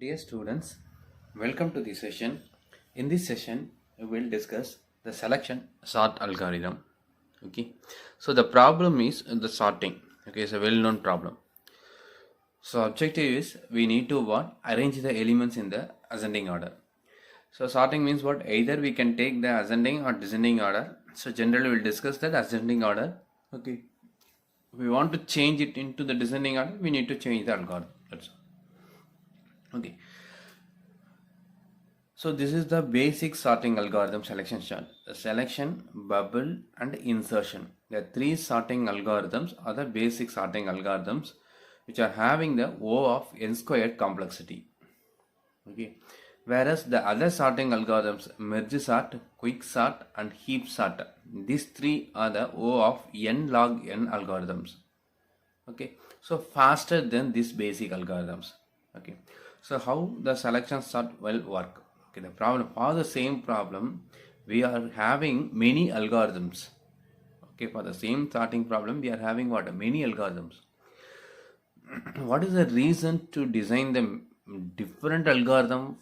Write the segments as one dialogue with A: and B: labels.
A: Dear students, welcome to this session. In this session, we will discuss the selection sort algorithm. Okay, so the problem is the sorting. Okay, it's a well-known problem. So objective is we need to what arrange the elements in the ascending order. So sorting means what either we can take the ascending or descending order. So generally we'll discuss that ascending order. Okay, if we want to change it into the descending order, we need to change the algorithm. That's all. Okay. So this is the basic sorting algorithm selection chart. Selection, bubble and insertion. The three sorting algorithms are the basic sorting algorithms which are having the O of n squared complexity. Okay. Whereas the other sorting algorithms, merge sort, quick sort and heap sort, these three are the O of n log n algorithms. Okay. So faster than these basic algorithms. Okay. So how the selection sort will work? Okay, the problem for the same problem we are having many algorithms. Okay, for the same sorting problem we are having what many algorithms. What is the reason to design the different algorithms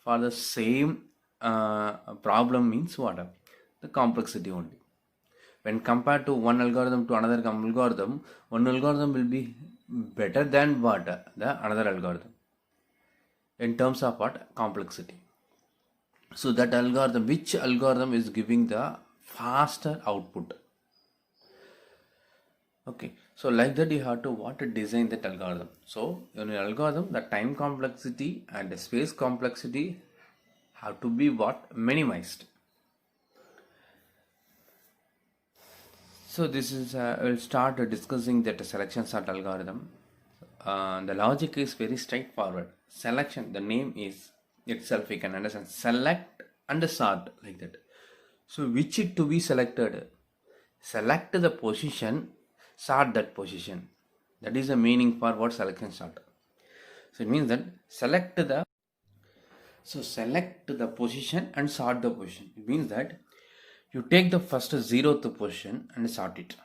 A: for the same problem means what? The complexity only. When compared to one algorithm to another algorithm, one algorithm will be better than what the another algorithm in terms of what complexity. So that algorithm, which algorithm is giving the faster output? Okay, so like that you have to what to design that algorithm. So in an algorithm, the time complexity and the space complexity have to be what minimized. So this is we'll start discussing that selection sort algorithm. The logic is very straightforward. Selection, the name is itself we can understand. Select and sort like that. So which it to be selected? Select the position, sort that position. That is the meaning for what selection sort. So it means that select the position and sort the position. It means that you take the first 0th position and sort it.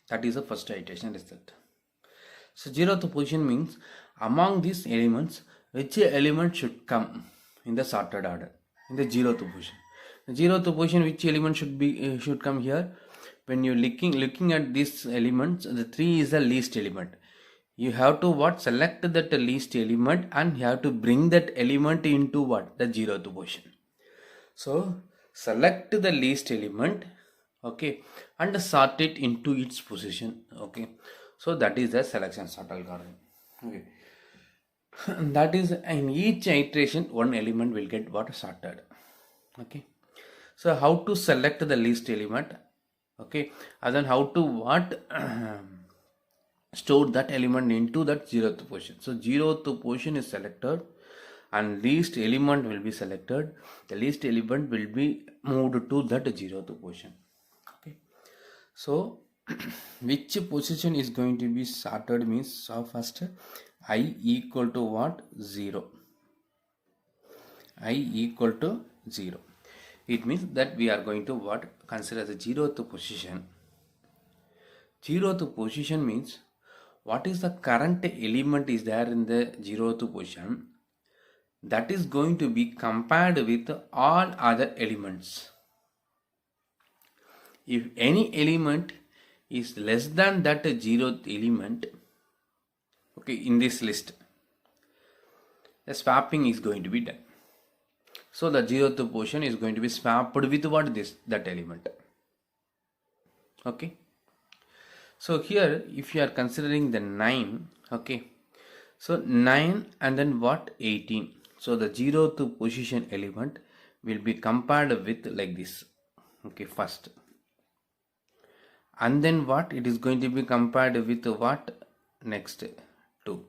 A: That is the first iteration result. So 0th position means among these elements, which element should come in the sorted order in the 0th position. The 0th position, which element should come here? When you're looking at these elements, the 3 is the least element. You have to what select that least element and you have to bring that element into what the 0th position. So select the least element, okay, and sort it into its position. Okay, so that is the selection sort algorithm. Okay, that is in each iteration one element will get what sorted. Okay, so how to select the least element? Okay, and then how to what store that element into that 0th position. So 0th position is selected and least element will be selected. The least element will be moved to that 0th position. Okay, so which position is going to be sorted means, so first I equal to what? 0. I equal to 0. It means that we are going to what consider the 0th position. 0th position means what is the current element is there in the 0th position, that is going to be compared with all other elements. If any element is less than that 0th element, okay, in this list, the swapping is going to be done. So the 0th position is going to be swapped with what that element. Okay, so here if you are considering the 9, okay, so 9 and then what 18, so the 0th position element will be compared with like this. Okay, first, and then what it is going to be compared with what next 2,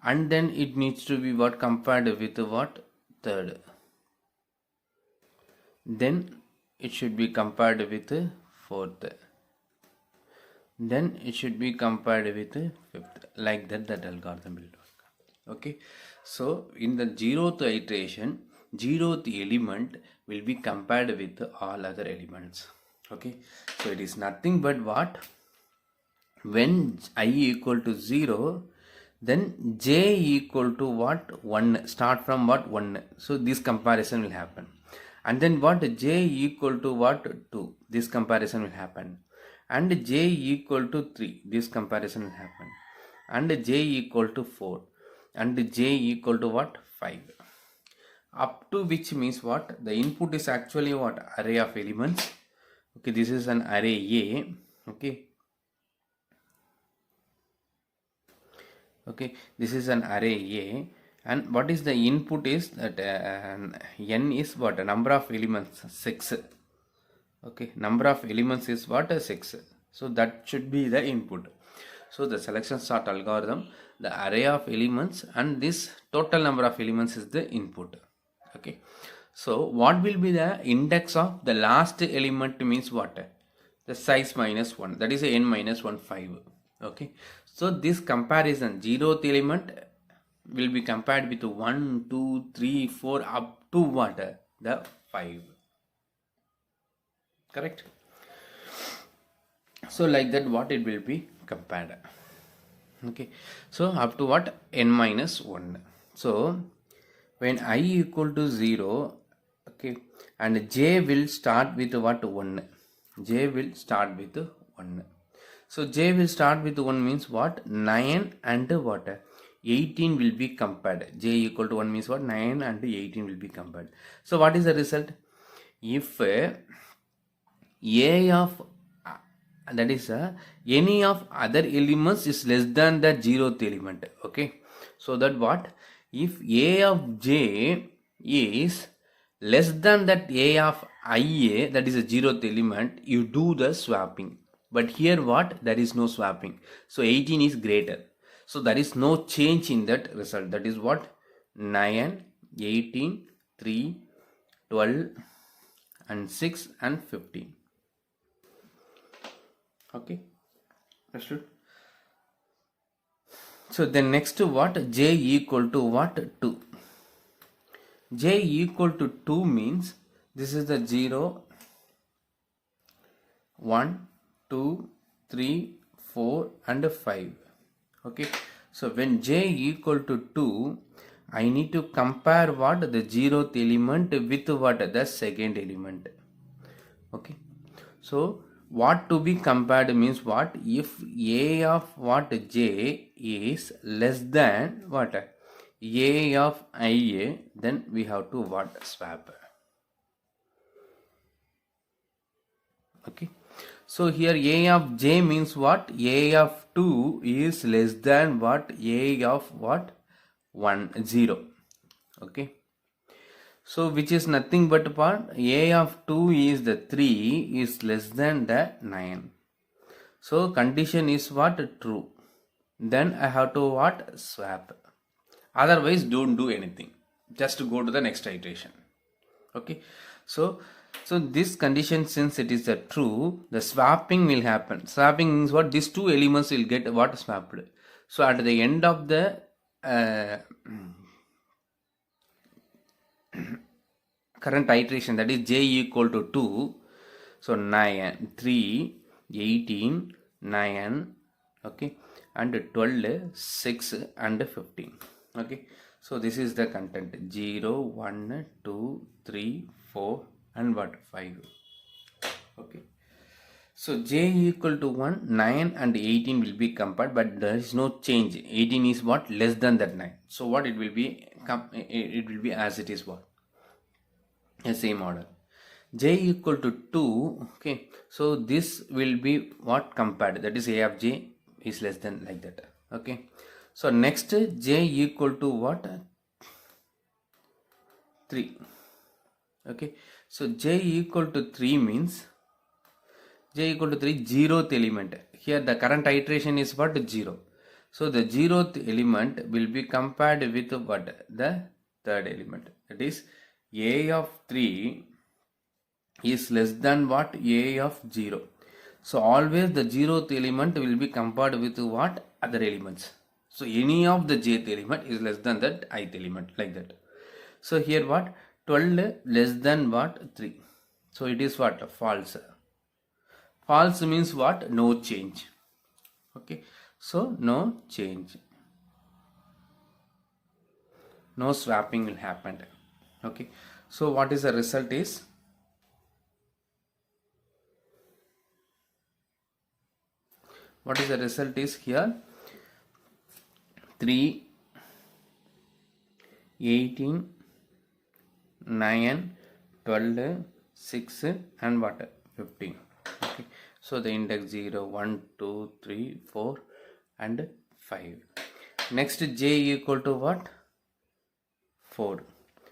A: and then it needs to be what compared with what third, then it should be compared with fourth, then it should be compared with fifth. Like that algorithm will work. Okay, so in the 0th iteration, 0th element will be compared with all other elements. Okay, so it is nothing but what, when I equal to 0, then j equal to what? 1. Start from what? 1. So this comparison will happen. And then what? J equal to what? 2. This comparison will happen. And j equal to 3. This comparison will happen. And j equal to 4. And j equal to what? 5. Up to which means what? The input is actually what? Array of elements. Okay, this is an array A. Okay, this is an array A, and what is the input is that n is what? A number of elements 6. Okay, number of elements is what? 6. So that should be the input. So the selection sort algorithm, the array of elements and this total number of elements is the input. Okay, so what will be the index of the last element means what? The size minus 1, that is a n minus 1, 5. Okay, so this comparison, 0th element will be compared with 1, 2, 3, 4 up to what? The 5. Correct? So like that what it will be compared. Okay, so up to what? N minus 1. So when I equal to 0, okay, and j will start with what? 1. J will start with 1. So j will start with 1 means what? 9 and what? 18 will be compared. J equal to 1 means what? 9 and 18 will be compared. So what is the result? If a of that is any of other elements is less than the 0th element. Okay, so that what? If a of j is less than that a of ia, that is a 0th element, you do the swapping. But here what? There is no swapping. So 18 is greater. So there is no change in that result. That is what? 9, 18, 3, 12 and 6 and 15. Okay, understood? So then next to what? J equal to what? 2. J equal to 2 means this is the 0, 1, 2, 3, 4 and 5. Okay, so when j equal to 2, I need to compare what? The 0th element with what? The second element. Okay, so what to be compared means what? If a of what? J is less than what? A of ia, then we have to what? Swap. Okay, so here a of j means what? A of 2 is less than what? A of what? 1, 0. Okay, so which is nothing but what? A of 2 is the 3 is less than the 9. So condition is what? True. Then I have to what? Swap. Otherwise don't do anything. Just go to the next iteration. Okay, so this condition, since it is true, the swapping will happen. Swapping means what? These two elements will get what? Swapped. So at the end of the current iteration, that is j equal to 2, so 9, 3, 18, 9, okay, and 12, 6 and 15. Okay, so this is the content 0, 1, 2, 3, 4 and what? 5. Okay, so j equal to 1, 9 and 18 will be compared, but there is no change. 18 is what? Less than that 9. So what it will be? It will be as it is what? A same order. J equal to 2. Okay, so this will be what? Compared, that is a of j is less than, like that. Okay, so next j equal to what? 3. Okay, so j equal to 3 means j equal to 3, 0th element. Here the current iteration is what? 0. So the 0th element will be compared with what? The third element. That is a of 3 is less than what? A of 0. So always the 0th element will be compared with what? Other elements. So any of the jth element is less than that ith element, like that. So here what? 12 less than what? 3. So it is what? False. False means what? No change. Okay, so no change. no swapping will happen. Okay, so what is the result is, here 3, 18, 9, 12, 6 and what, 15. Okay, so the index 0, 1, 2, 3, 4 and 5. Next j equal to what, 4.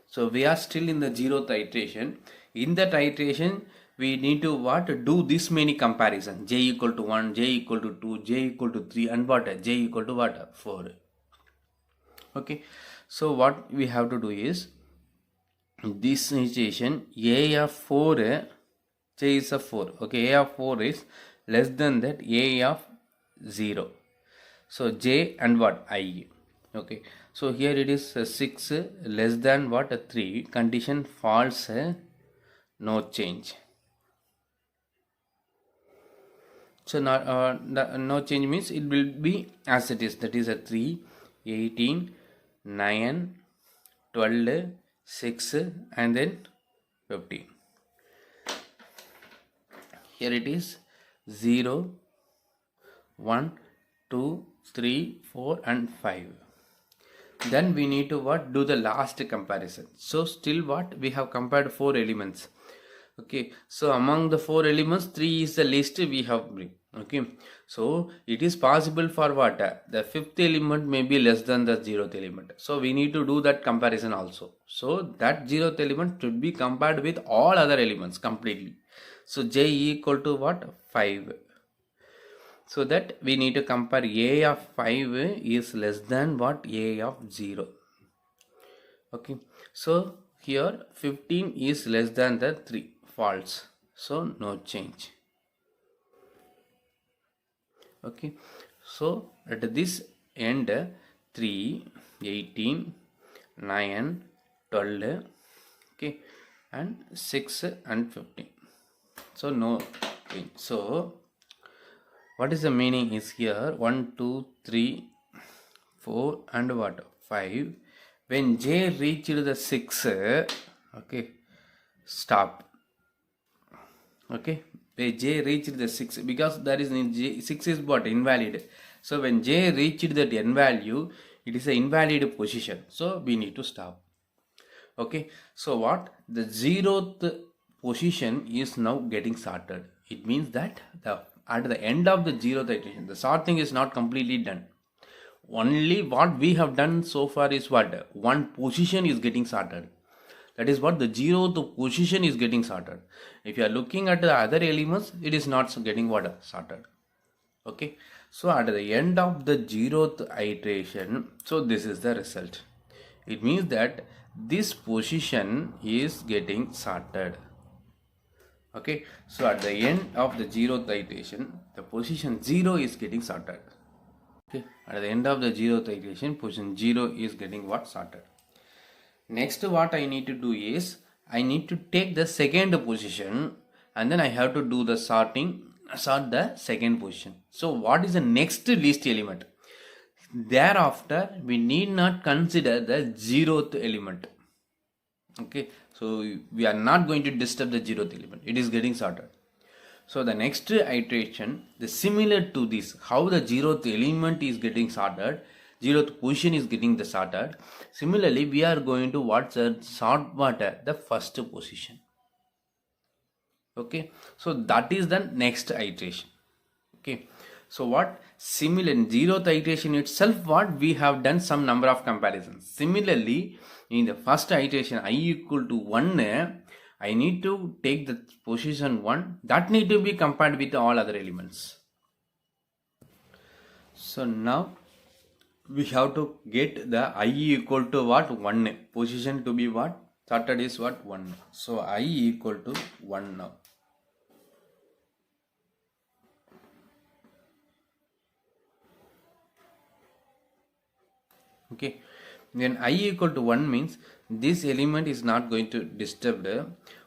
A: So we are still in the 0th iteration. In that iteration we need to what, do this many comparison, j equal to 1, j equal to 2, j equal to 3 and what, j equal to what, 4. Okay, so what we have to do is, this situation a of 4, j is a 4. Okay, a of 4 is less than that a of 0. So j and what, I. Okay, so here it is 6 less than what, 3, condition false, no change. So no change means it will be as it is, that is a 3, 18, 9, 12, 6 and then 15. Here it is 0, 1, 2, 3, 4 and 5. Then we need to what, do the last comparison. So still what, we have compared 4 elements. Okay, so among the 4 elements 3 is the least we have bring. Okay, so it is possible for what, the 5th element may be less than the 0th element. So we need to do that comparison also. So that 0th element should be compared with all other elements completely. So j equal to what, 5. So that we need to compare a of 5 is less than what, a of 0. Okay, so here 15 is less than the 3, false, so no change. Okay, so at this end 3, 18, 9, 12, okay, and 6 and 15, so no change. So what is the meaning is here 1, 2, 3, 4 and what, 5. When j reached the 6, okay, stop. Okay, when j reached the 6, because that is in j, 6 is what, invalid. So when j reached that n value, it is an invalid position, so we need to stop. Okay, so what, the 0th position is now getting sorted. It means that at the end of the 0th iteration, the sorting is not completely done. Only what we have done so far is what, one position is getting sorted. That is what, the 0th position is getting sorted. If you are looking at the other elements, it is not getting what, sorted. Okay, so at the end of the 0th iteration, so this is the result. It means that this position is getting sorted. Okay, so at the end of the 0th iteration, the position 0 is getting sorted. Okay, at the end of the 0th iteration, position 0 is getting what, sorted. Next what I need to do is, I need to take the second position and then I have to do the sort the second position. So what is the next least element? Thereafter we need not consider the 0th element. Okay, so we are not going to disturb the 0th element, it is getting sorted. So the next iteration, the similar to this, how the 0th element is getting sorted, 0th position is getting the sorted. Similarly, we are going to sort what, the first position. Okay, so that is the next iteration. Okay, so what, similar in 0th iteration itself, what we have done some number of comparisons. Similarly, in the first iteration I equal to 1, I need to take the position 1, that need to be compared with all other elements. So now we have to get the I equal to what, 1, position to be what, sorted is what, 1. So I equal to 1 now. Okay, then I equal to 1 means this element is not going to disturb,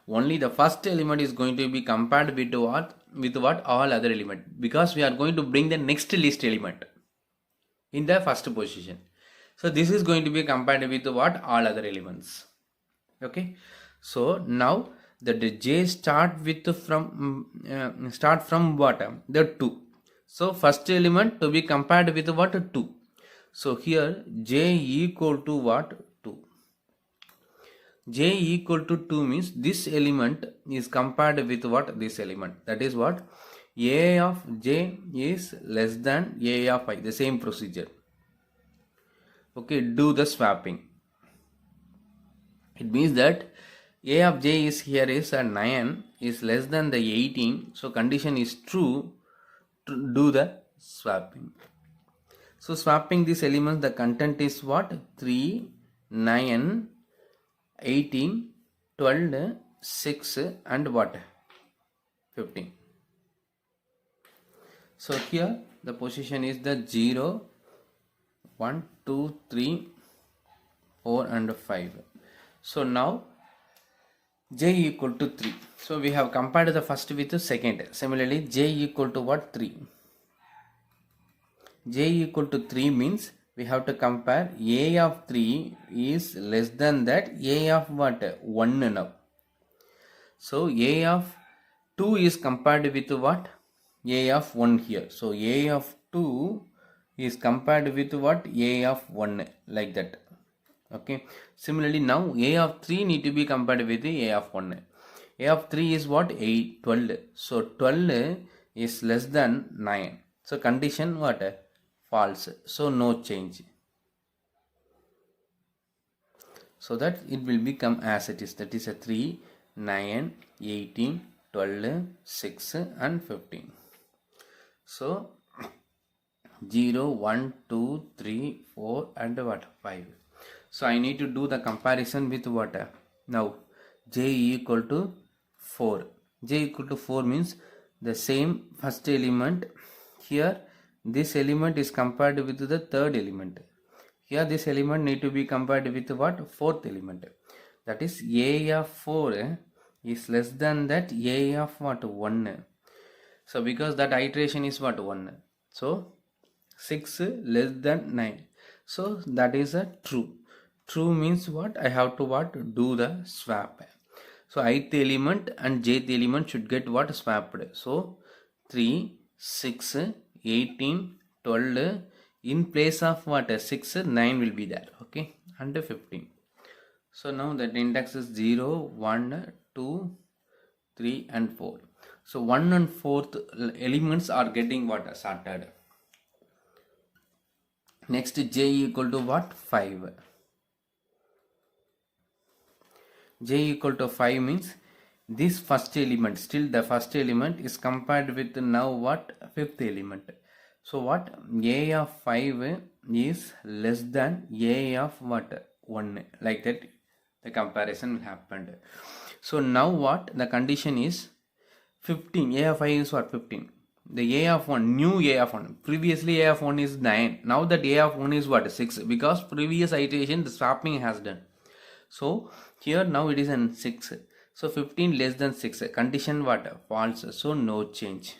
A: only the first element is going to be compared with what, all other element, because we are going to bring the next least element in the first position. So this is going to be compared with what? All other elements. Okay. So now the j start with start from what? The 2. So first element to be compared with what? 2. So here j equal to what? 2. J equal to 2 means this element is compared with what? This element. That is what? A of j is less than A of I. The same procedure. Okay, do the swapping. It means that A of j is here is a 9 is less than the 18. So condition is true to do the swapping. So swapping these elements, the content is what? 3, 9, 18, 12, 6 and what? 15. So here the position is the 0, 1, 2, 3, 4 and 5. So now j equal to 3. So we have compared the first with the second. Similarly j equal to what? 3. J equal to 3 means we have to compare A of 3 is less than that A of what? 1 now. So A of 2 is compared with what? A of 1 here. So A of 2 is compared with what? A of 1, like that. Okay. Similarly now A of 3 need to be compared with A of 1. A of 3 is what? 8, 12. So 12 is less than 9. So condition what? False. So no change. So that it will become as it is. That is a 3, 9, 18, 12, 6 and 15. So 0, 1, 2, 3, 4 and what? 5. So I need to do the comparison with what? Now j equal to 4. J equal to 4 means the same first element. Here this element is compared with the third element. Here this element need to be compared with what? Fourth element. That is A of 4 is less than that A of what? 1. So because that iteration is what? 1. So 6 less than 9. So that is a true. True means what? I have to what? Do the swap. So ith element and jth element should get what? Swapped. So 3, 6, 18, 12. In place of what? 6, 9 will be there. Okay. And 15. So now that index is 0, 1, 2, 3 and 4. So 1 and 4th elements are getting what? Sorted. Next j equal to what? 5. J equal to 5 means this first element, still the first element is compared with now what? Fifth element. So what? A of 5 is less than A of what? 1. Like that the comparison happened. So now what? The condition is 15. A of 5 is what? 15. The A of 1, new A of 1. Previously A of 1 is 9. Now that A of 1 is what? 6. Because previous iteration the swapping has done. So here now it is an 6. So 15 less than 6. Condition what? False. So no change.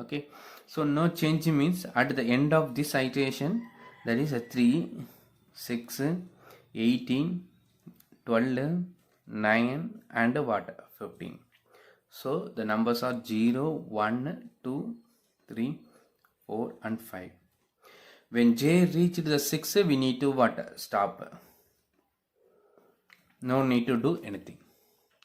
A: Okay. So no change means at the end of this iteration there is a 3, 6, 18, 12, 9 and what? 15. So the numbers are 0, 1, 2, 3, 4 and 5. When j reached the 6 we need to what? Stop. No need to do anything.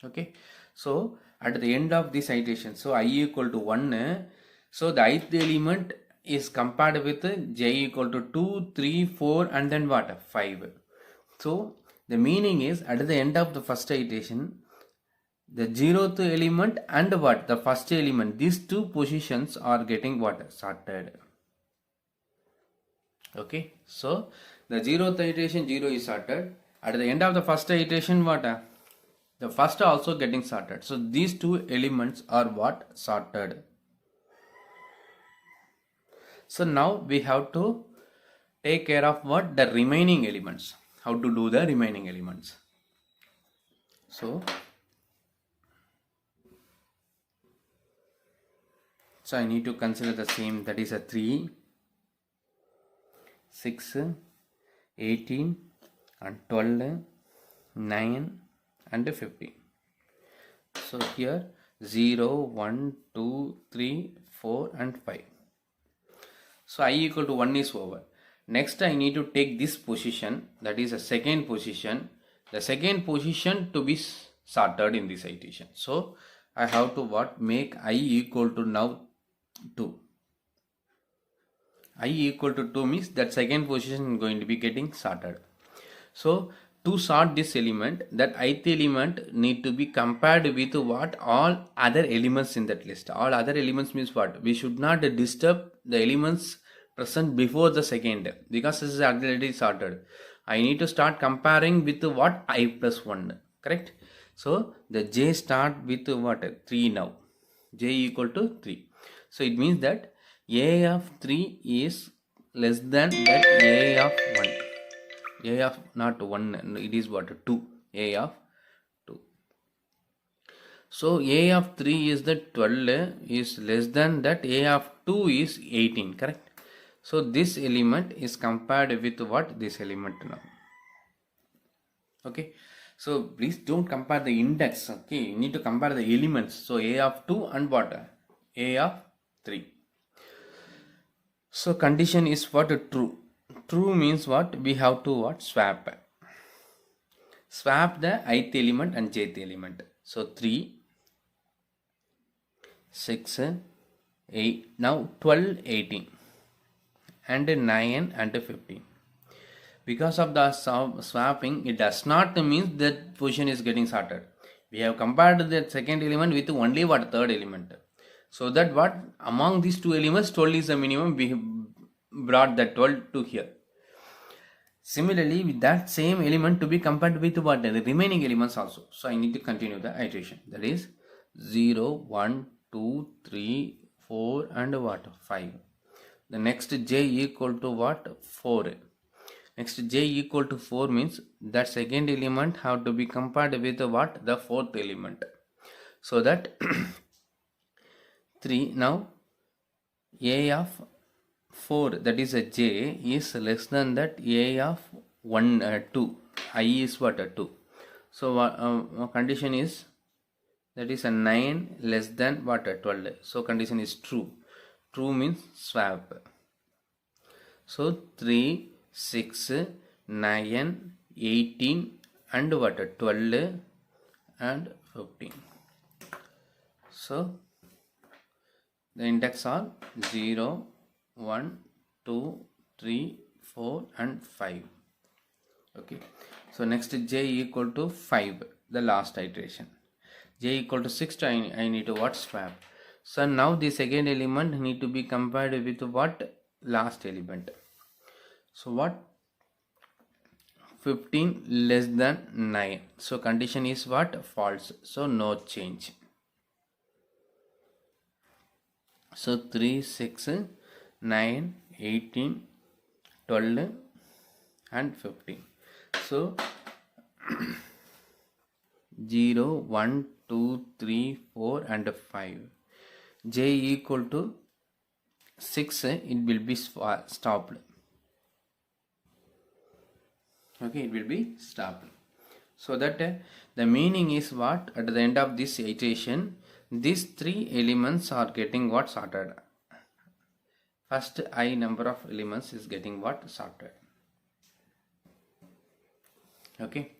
A: Okay. So at the end of this iteration, so I equal to 1. So the ith element is compared with j equal to 2, 3, 4 and then what? 5. So the meaning is at the end of the first iteration, the 0th element and what? The first element, these two positions are getting what? Sorted. Okay. So the 0th iteration 0 is sorted. At the end of the first iteration what? The first also getting sorted. So these two elements are what? Sorted. So now we have to take care of what? The remaining elements. How to do the remaining elements. So I need to consider the same, that is a 3, 6, 18 and 12, 9 and 15. So here 0, 1, 2, 3, 4 and 5. So I equal to 1 is over. Next I need to take this position, that is a second position, the second position to be sorted in this iteration. So I have to what? Make I equal to now 2. I equal to 2 means that second position is going to be getting sorted. So to sort this element, that ith element need to be compared with what? All other elements in that list. All other elements means what? We should not disturb the elements present before the second, because this is already sorted. I need to start comparing with what? I plus 1. Correct? So the j start with what? 3 now. J equal to 3. So it means that a of 3 is less than that a of 1. A of not 1, it is what? 2. A of 2. So a of 3 is the 12 is less than that a of 2 is 18. Correct? So this element is compared with what? This element now. Okay. So please don't compare the index. Okay. You need to compare the elements. So a of 2 and what? A of 3. So condition is what? True. True means what? We have to what? Swap. Swap the ith element and jth element. So 3, 6, 8, now 12, 18 and 9 and 15. Because of the swapping, it does not mean that position is getting sorted. We have compared the second element with only what? Third element. So that what? Among these two elements, 12 is the minimum. We brought that 12 to here. Similarly, with that same element to be compared with what? The remaining elements also. So I need to continue the iteration. That is 0, 1, 2, 3, 4 and what? 5. The next j equal to what? 4. Next j equal to 4 means that second element have to be compared with what? The fourth element. So that 3 now a of 4, that is a j, is less than that a of 1 2. I is what? 2. So condition is that is a 9 less than what? 12. So condition is true. True means swap. So 3, 6, 9, 18 and what? 12 and 15. So the index are 0, 1, 2, 3, 4 and 5. Okay. So next j equal to 5, the last iteration. J equal to 6, I need to what? Swap. So now the second element need to be compared with what? Last element. So what? 15 less than 9. So condition is what? False. So no change. So 3, 6, 9, 18, 12 and 15. So 0, 1, 2, 3, 4 and 5. J equal to 6, it will be stopped. Okay, it will be stopped. So that the meaning is what? At the end of this iteration, these three elements are getting what? Sorted. First I number of elements is getting what? Sorted. Okay.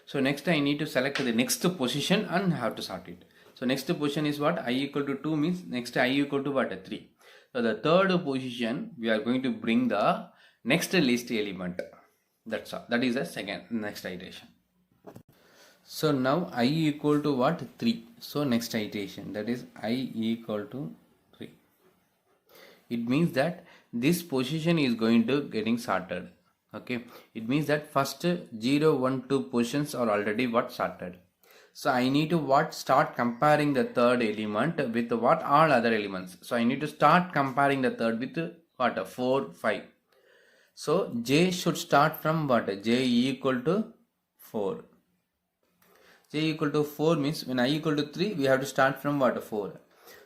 A: So next I need to select the next position and have to sort it. So next position is what? I equal to 2 means next I equal to what? 3. So the third position we are going to bring the next list element. That's all. That is the next iteration. So now I equal to what? 3. So next iteration, that is I equal to 3. It means that this position is going to getting sorted. Okay. It means that first 0, 1, 2 positions are already what? Sorted. So I need to what? Start comparing the third element with what? All other elements. So I need to start comparing the third with what? 4, 5. So j should start from what? J equal to 4. J equal to 4 means when I equal to 3, we have to start from what? 4.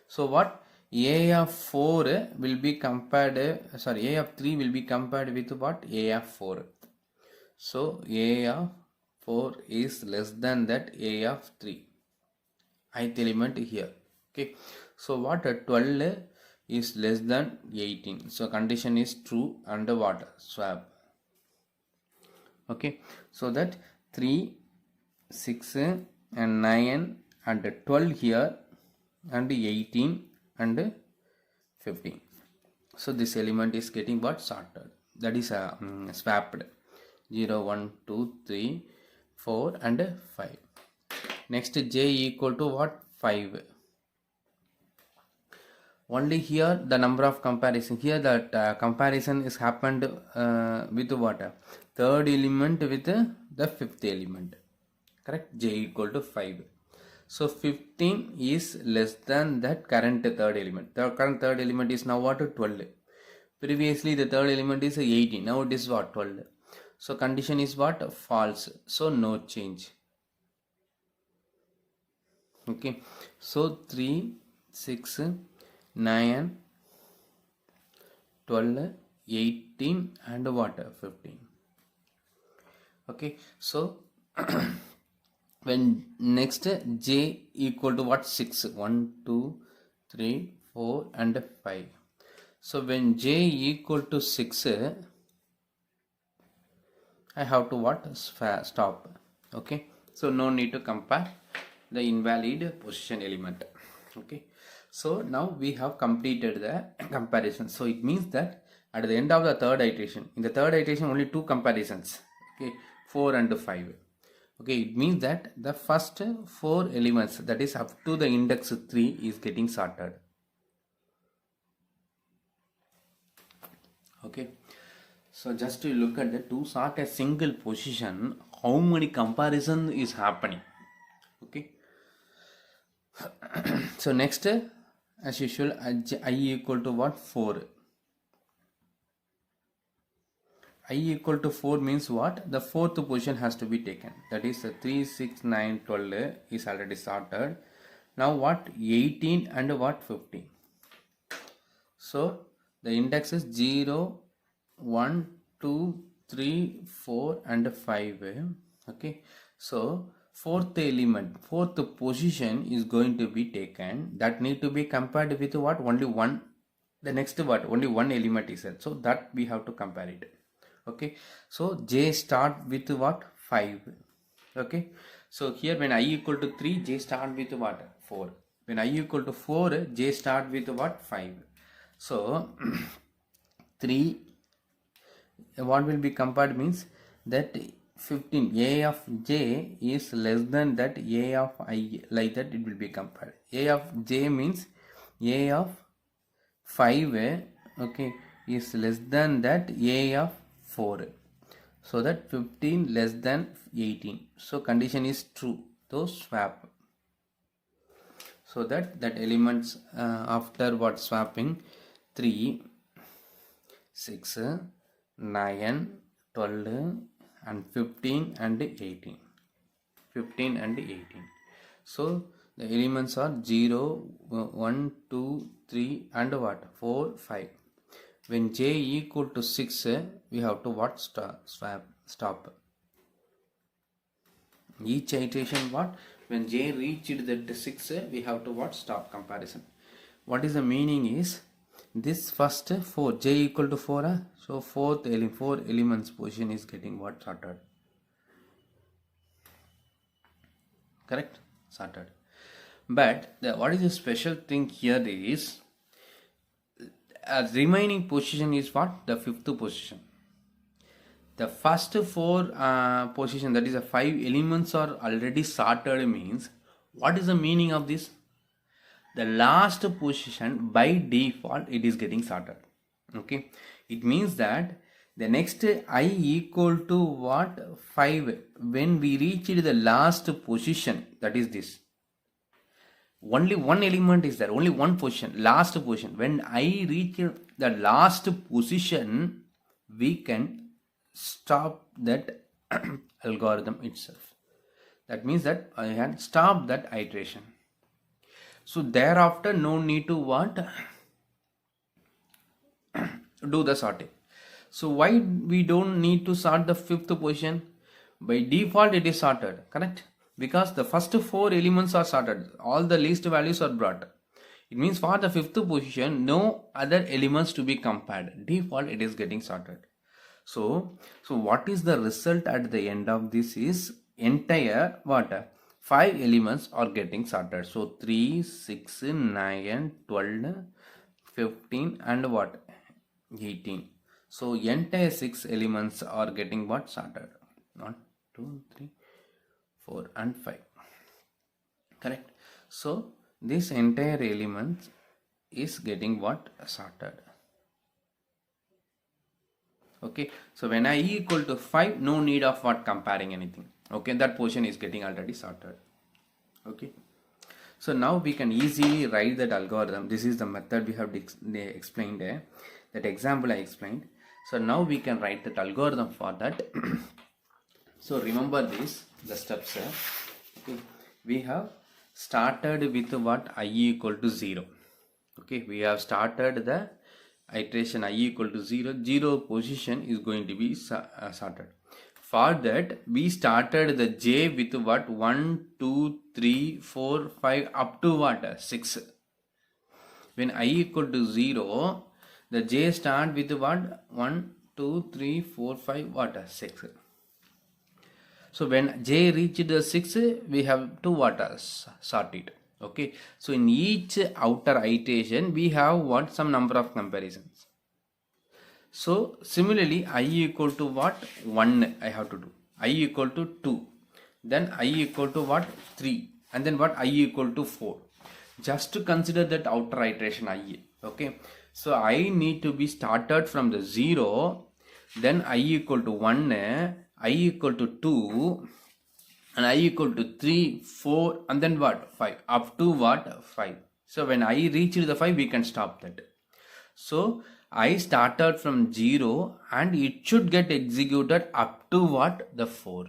A: So what? A of 4 will be compared, A of 3 will be compared with what? A of 4. So A of 4 is less than that A of 3. Ith element here. Okay. So what? 12 is less than 18. So condition is true under what? Swap. Okay. So that 3, 6 and 9 and 12 here and 18 and 15. So this element is getting what? Sorted. That is swapped. 0, 1, 2, 3, 4 and 5. Next j equal to what? 5. Only here the number of comparison. Here that comparison is happened with what? Third element with the fifth element. Correct? J equal to 5. So 15 is less than that current third element. The current third element is now what? 12. Previously the third element is 18. Now it is what? 12. So condition is what? False. So no change. Okay. So 3, 6, 9, 12, 18 and what? 15. Okay. So when next j equal to what? 6. 1, 2, 3, 4 and 5. So when j equal to 6, I have to what? Stop. Okay. So no need to compare the invalid position element. Okay. So now we have completed the comparison. So it means that at the end of the third iteration, in the third iteration only two comparisons. Okay. 4 and 5. Okay. It means that the first 4 elements, that is up to the index 3, is getting sorted. Okay. So just to look at the to sort a single position, how many comparison is happening. Okay. So next, as usual, I equal to what? 4. I equal to 4 means what? The fourth position has to be taken. That is 3, 6, 9, 12 is already sorted. Now what? 18 and what? 15. So the index is 0, 1, 2, 3, 4 and 5. Okay. So fourth element, fourth position is going to be taken. That need to be compared with what? Only one. The next what? Only one element is there. So that we have to compare it. Okay. So j start with what? 5. Okay. So here when I equal to 3, j start with what? 4. When I equal to 4, j start with what? 5. So 3, what will be compared means that 15 a of j is less than that a of I, like that it will be compared. A of j means a of 5, okay, is less than that a of 4. So that 15 less than 18. So condition is true. So swap. So that elements after what? Swapping 3, 6, 9, 12 and 15 and 18. 15 and 18. So the elements are 0, 1, 2, 3 and what? 4, 5. When j equal to 6, we have to what? Stop. Each iteration what? When j reached that 6, we have to what? Stop comparison. What is the meaning is, this first 4, j equal to 4, so 4 elements position is getting what? Sorted. Correct? Sorted. But what is the special thing here is, remaining position is what? The fifth position. The first 4 position, that is the 5 elements are already sorted, means what is the meaning of this? The last position by default it is getting sorted. Okay. It means that the next I equal to what? 5. When we reach the last position, that is this. Only one element is there, only one position, last position. When I reach the last position, we can stop that algorithm itself. That means that I had stopped that iteration. So thereafter no need to what? Do the sorting. So why we don't need to sort the fifth position? By default it is sorted, correct? Because the first four elements are sorted, all the least values are brought. It means for the fifth position no other elements to be compared, default it is getting sorted. So what is the result at the end of this is entire what? 5 elements are getting sorted. So 3, 6, 9, 12, 15 and what? 18. So entire 6 elements are getting what? Sorted. 1, 2, 3, 4 and 5. Correct. So this entire element is getting what? Sorted. Okay, so when I equal to 5, no need of what? Comparing anything. Okay, that portion is getting already sorted. Okay, so now we can easily write that algorithm. This is the method we have explained there, that example I explained. So now we can write that algorithm for that. So remember this, the steps. Okay, we have started with what? I equal to 0. Okay, we have started the iteration I equal to 0. 0 position is going to be sorted. For that we started the j with what? 1, 2, 3, 4, 5 up to what? 6. When I equal to 0, the j start with what? 1, 2, 3, 4, 5 what? 6. So when j reached the 6, we have to what? Sort it. Okay, so in each outer iteration we have what? Some number of comparisons. So similarly I equal to what? 1 I have to do, I equal to 2, then I equal to what? 3, and then what? I equal to 4. Just to consider that outer iteration I. Okay, so I need to be started from the 0, then I equal to 1, I equal to 2, and I equal to 3, 4, and then what? 5, up to what? 5. So when I reach the 5, we can stop that. So I started from 0 and it should get executed up to what? The 4.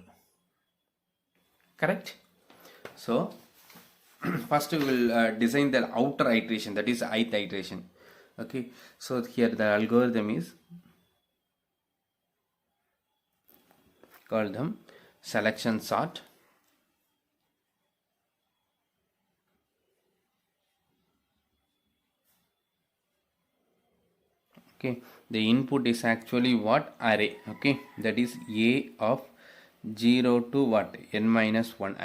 A: Correct? So first we will design the outer iteration, that is ith iteration. Okay, so here the algorithm is called the selection sort. Okay, the input is actually what? Array. Okay, that is a of 0 to what? N minus 1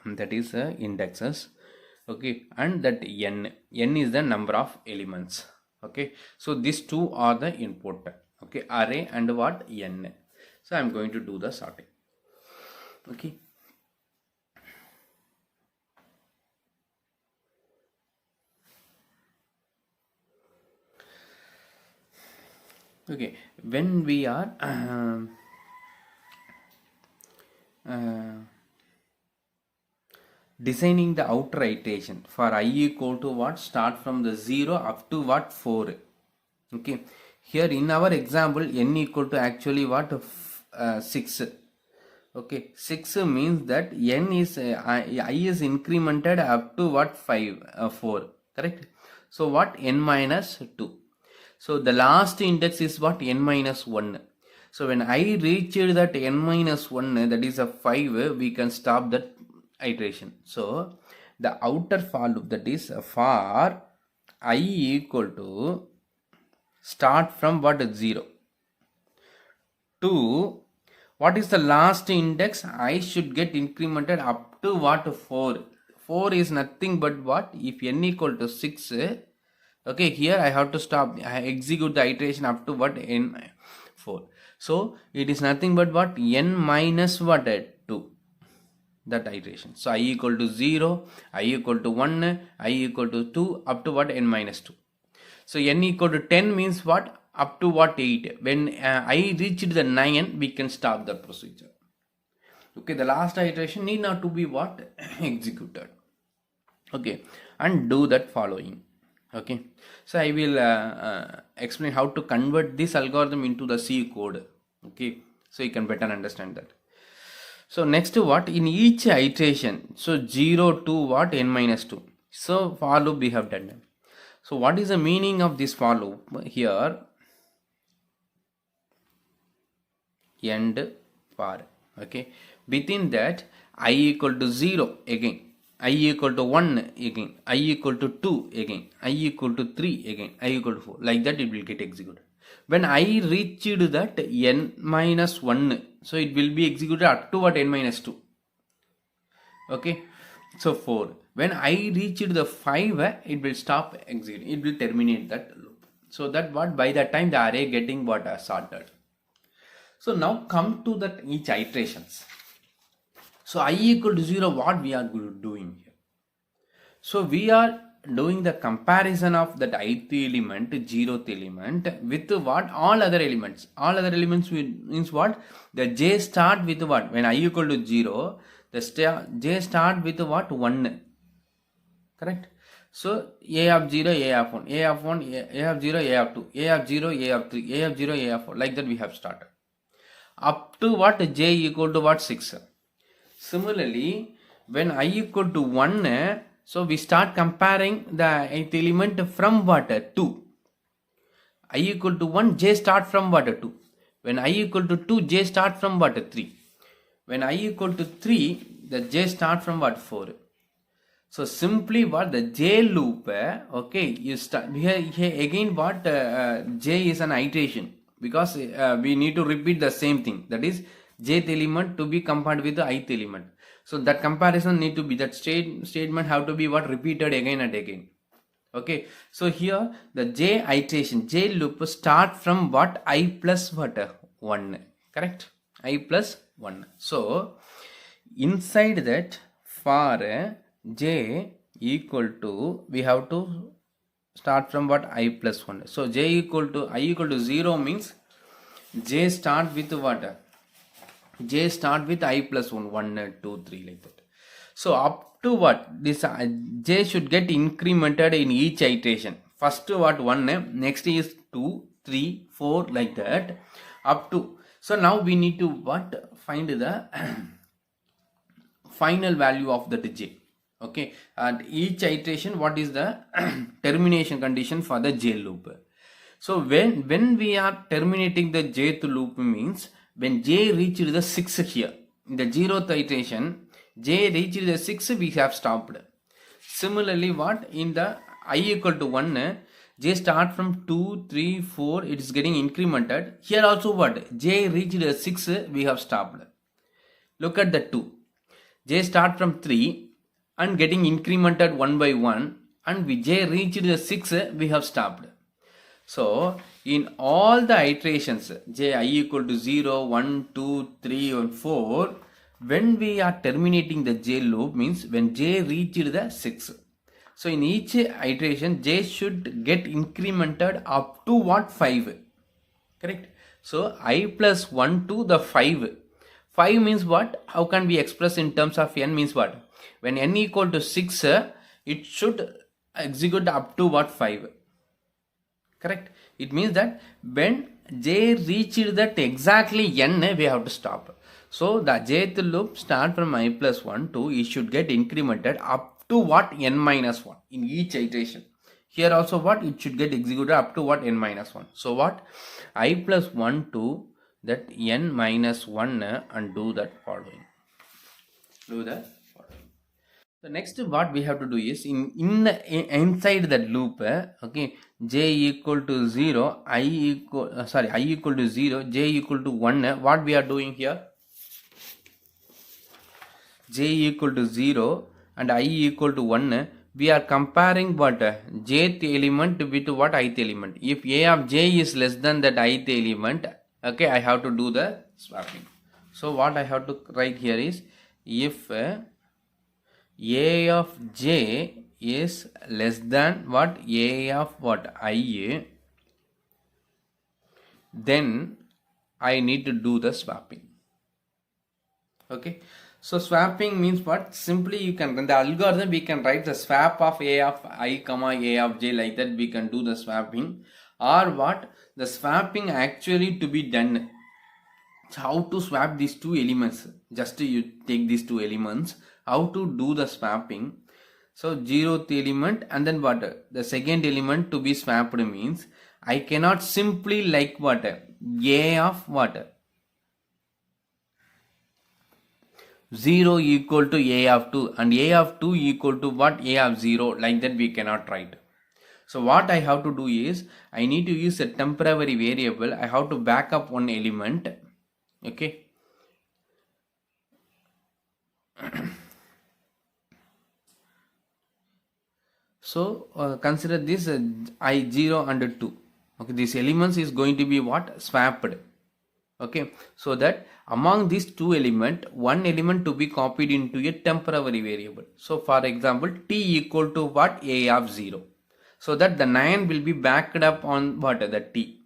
A: that is indexes. Okay, and that n is the number of elements. Okay, so these two are the input. Okay, array and what? N. So I am going to do the sorting. Okay, okay, when we are designing the outer iteration for I equal to what? Start from the 0 up to what? 4. Okay, here in our example n equal to actually what? 6. Okay, 6 means that n is I is incremented up to what? 4. Correct? So what? N minus 2. So the last index is what? N minus 1. So when I reach that n minus 1, that is a 5, we can stop that iteration. So the outer for loop, that is for I equal to start from what? 0 to what is the last index? I should get incremented up to what? 4. 4 is nothing but what? If n equal to 6, okay, here I have to stop. I execute the iteration up to what? N 4. So it is nothing but what? N minus what? 2. That iteration. So I equal to 0, I equal to 1, I equal to 2, up to what? N minus 2. So n equal to 10 means what? Up to what? 8. When I reached the 9, we can stop the procedure. Okay, the last iteration need not to be what? Executed. Okay, and do that following. Okay, so I will explain how to convert this algorithm into the C code. Okay, so you can better understand that. So next what? In each iteration, so 0 to what? N minus 2. So for loop we have done. So what is the meaning of this for loop? Here end for, okay, within that I equal to 0 again, I equal to 1 again, I equal to 2 again, I equal to 3 again, I equal to 4, like that it will get executed. When I reached that n minus 1, so it will be executed up to what, n minus 2, okay. So 4, when I reached the 5, it will stop executing, it will terminate that loop. So that what, by that time the array getting what, sorted. So now come to that each iterations. So I equal to 0, what we are doing here? So we are doing the comparison of that ith element, 0th element with what, all other elements. All other elements means what? The j start with what? When I equal to 0, the j start with what? 1. Correct? So a of 0, a of 1, a of 1, a of 0, a of 2, a of 0, a of 3, a of 0, a of 4. Like that we have started. Up to what? J equal to what? 6. Similarly, when I equal to 1, so we start comparing the ith element from what? 2. I equal to 1, j start from what? 2. When I equal to 2, j start from what? 3. When I equal to 3, the j start from what? 4. So simply what, the j loop, okay, you start here again what, j is an iteration, because we need to repeat the same thing, that is jth element to be compared with the ith element. So that comparison need to be, that statement have to be what, repeated again and again. Okay, so here the j iteration, j loop start from what, I plus what, 1, correct, I plus 1. So inside that for j equal to, we have to start from what, I plus 1. So j equal to, I equal to 0 means j start with what, j start with I plus 1, 1, 2, 3, like that. So up to what, this j should get incremented in each iteration. First what, 1, next is 2, 3, 4, like that up to. So now we need to what, find the final value of that j. Okay, and each iteration what is the termination condition for the j loop. So when we are terminating the jth loop means when j reached the 6 here, in the 0th iteration j reached the 6, we have stopped. Similarly what, in the I equal to 1, j start from 2, 3, 4, it is getting incremented. Here also what, j reached the 6, we have stopped. Look at the 2, j start from 3 and getting incremented 1 by 1, and we j reached the 6, we have stopped. So in all the iterations, j I equal to 0, 1, 2, 3 and 4, when we are terminating the j loop means when j reached the 6. So in each iteration j should get incremented up to what, 5, correct. So I plus 1 to the 5. 5 means what, how can we express in terms of n means what, when n equal to 6, it should execute up to what, 5, correct. It means that when j reached that exactly n, we have to stop. So the jth loop start from I plus 1 to, it should get incremented up to what, n minus 1 in each iteration. Here also what, it should get executed up to what, n minus 1. So what, I plus 1 to that n minus 1 and do that following. Do that following. The next what we have to do is inside that loop, okay, j equal to 0, I equal to 0, j equal to 1. What we are doing here? J equal to 0 and I equal to 1. We are comparing what, jth element with what, ith element. If a of j is less than that ith element, okay, I have to do the swapping. So what I have to write here is, if a of j is less than what, a of what, I, then I need to do the swapping. Okay, so swapping means what, simply you can run the algorithm, we can write the swap of a of I comma a of j, like that we can do the swapping. Or what, the swapping actually to be done, how to swap these two elements, just you take these two elements, how to do the swapping. So 0th element and then what? The second element to be swapped means I cannot simply like what? A of what? 0 equal to A of 2 and A of 2 equal to what? A of 0. Like that we cannot write. So what I have to do is I need to use a temporary variable. I have to back up one element. Okay. So consider this I0 and 2. Okay, these elements is going to be what? Swapped. Okay, so that among these two elements, one element to be copied into a temporary variable. So for example, t equal to what? A of 0. So that the 9 will be backed up on what? The t.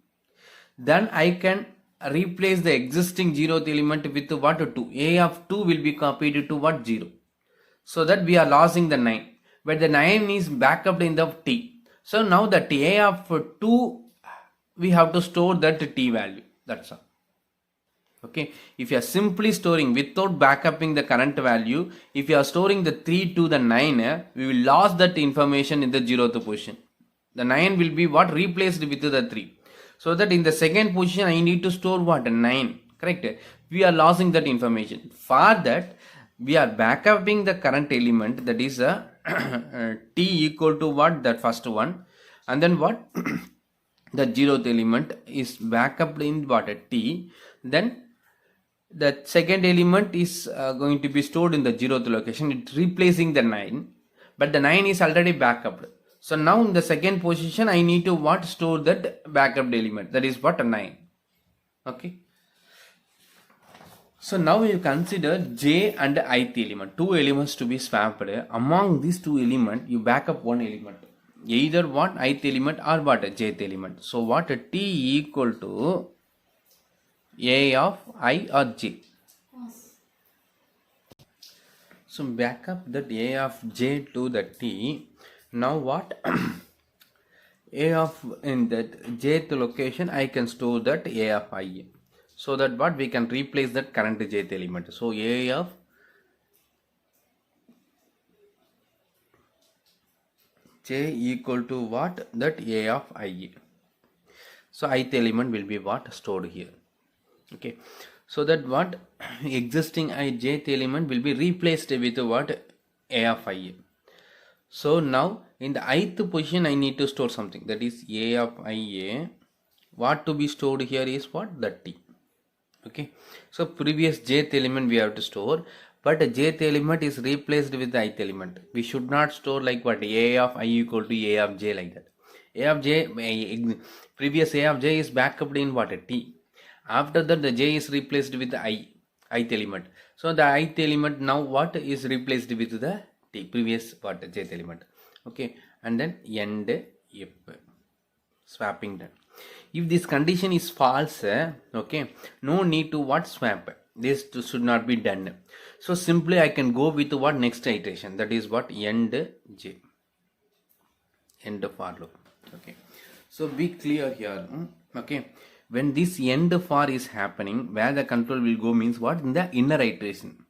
A: Then I can replace the existing 0th element with what? 2. A of 2 will be copied to what? 0. So that we are losing the 9. But the 9 is backed up in the t. So now the a of 2, we have to store that t value. That's all. Okay, if you are simply storing without backupping the current value, if you are storing the 3 to the 9, we will lose that information in the 0th position. The 9 will be what? Replaced with the 3. So that in the second position I need to store what? 9. Correct? We are losing that information. For that, we are backupping the current element, that is t equal to what? That first one. And then what? The 0th element is backup in what? T. Then the second element is going to be stored in the 0th location. It's replacing the 9, but the 9 is already backup. So now in the second position I need to what? Store that backup element, that is what? 9. Okay, so now you consider j and ith element, two elements to be swapped. Among these two elements you backup one element, either what? Ith element or what? Jth element. So what? T equal to a of I or j. So back up that a of j to the t. Now what? A of in that jth location I can store that a of I. So that what? We can replace that current jth element. So a of j equal to what? That a of I. So ith element will be what? Stored here. Okay, so that what? Existing jth element will be replaced with what? A of I. So now in the ith position I need to store something, that is a of ia. What to be stored here is what? The t. Okay, so previous jth element we have to store, but jth element is replaced with the ith element. We should not store like what? A of I equal to a of j, like that. A of j, previous a of j is backed in what? T. After that the j is replaced with the ith element. So the ith element now what is replaced with the t, previous what? Jth element. Okay, and then end if swapping done. If this condition is false, okay, no need to what? Swap. This should not be done. So simply I can go with what? Next iteration, that is what? End j, end for loop. Okay, so be clear here. Okay, when this end for is happening, where the control will go means what? In the inner iteration.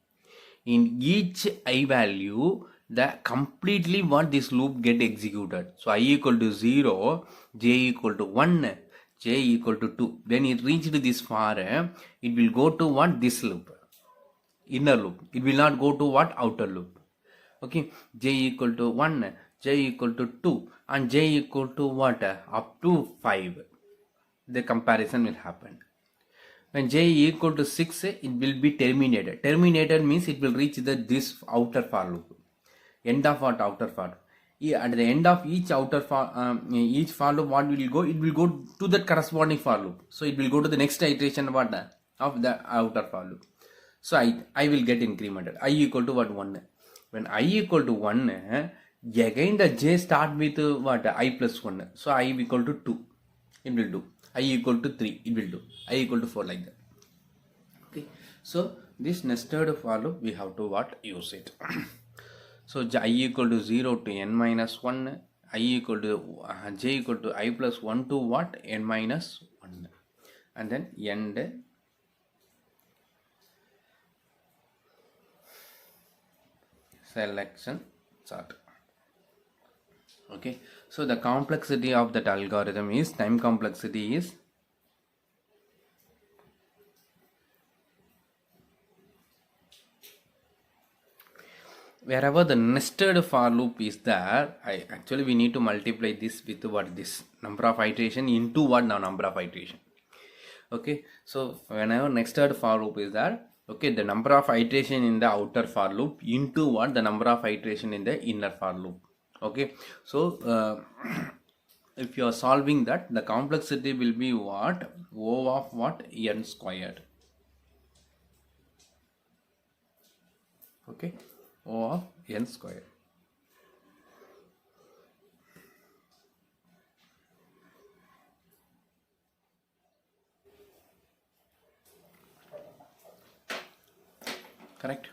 A: In each I value, the completely what? This loop get executed. So I equal to 0, j equal to 1, j equal to 2. When it reached this far, it will go to what? This loop, inner loop. It will not go to what? Outer loop. Okay, j equal to 1, j equal to 2 and j equal to what? Up to 5. The comparison will happen. When j equal to 6, it will be terminated. Terminated means it will reach this outer for loop. End of what? Outer for. At the end of each outer for loop, what will go? It will go to that corresponding for loop. So it will go to the next iteration what? Of the outer for loop. So I will get incremented. I equal to what? 1. When I equal to 1, again the j start with what? I plus 1. So I equal to 2. It will do. I equal to 3. It will do. I equal to 4, like that. Okay. So this nested for loop we have to what? Use it. So I equal to 0 to n minus 1. I equal to j equal to I plus 1 to what? N minus 1. And then end selection sort. Okay, so the complexity of that algorithm is, time complexity is wherever the nested for loop is there, I actually we need to multiply this with what, this number of iteration into what, now number of iteration. Okay, so whenever nested for loop is there, okay, the number of iteration in the outer for loop into what, the number of iteration in the inner for loop. Okay, so if you are solving that, the complexity will be what, O of what, n squared. Okay, O of n squared. Correct.